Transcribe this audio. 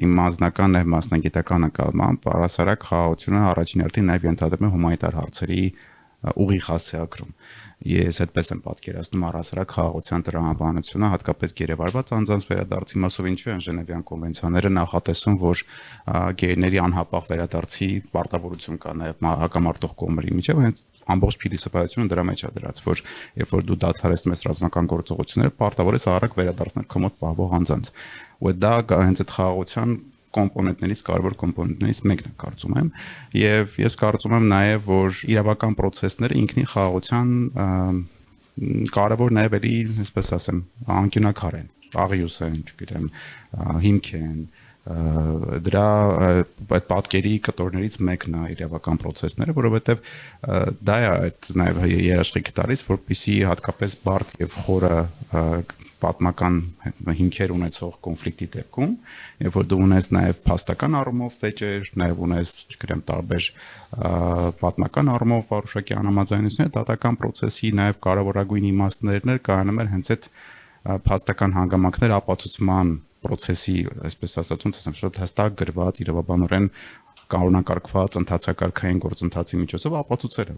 իմ անձնական եւ մասնագիտական նկատմամբ առասարակ խաղաղությունը առաջին հերթին նաեւ ենթադրում է հումանիտար հարցերի ուղիղ հասցեագրում։ Ես այդպես եմ պատկերացնում առասարակ խաղաղության տրամաբանությունը, հատկապես գերեվարված անձանց վերադարձի մասով, ինչու են Ժնևյան կոնվենցիաները նախատեսում, որ գեյների անհապաղ վերադարձի պարտավորություն կա նաեւ հակամարտող կողմերի միջև, հենց ամբողջ փիլիսոփայությունը դրա մեջ է դրած, որ երբ որ դու դադարեցնում ես ռազմական գործողությունները, պարտավոր ես արագ վերադարձնել քո մոտ պահվող անձանց։ Ու դա հենց այդ խաղաղության կոմպոնենտներից կարևոր կոմպոնենտներից մեկն է, կարծում եմ, եւ ես կարծում եմ նաեւ, որ իրավական process-ները ինքնին խաղաղության կարևոր նաեւ էլի, այսպես ասեմ, անկյունակար են, աղյուս են, չգիտեմ, հիմք են, դրա այդ պատկերի կտորներից մեկն է իրավական process-ները, որովհետեւ դա է այդ նաեւ երաշխիքը տալիս, որպեսզի հատկապես բարդ եւ խորը պատմական հիմքեր ունեցող կոնֆլիկտի դեպքում, երբ որ դու ունես նաև փաստական առումով վեճեր, նաև ունես, չգիտեմ, տարբեր պատմական առումով որոշակի անհամաձայնություններ, դատական process-ի նաև կարևորագույն իմաստներն կայանում են հենց այդ փաստական հանգամանքներ ապացուցման process-ի, այսպես ասած, ոնց ասեմ, շատ հստակ գրված իրավաբանորեն կանոնակարգված ընթացակարգային գործընթացի միջոցով ապացուցելը,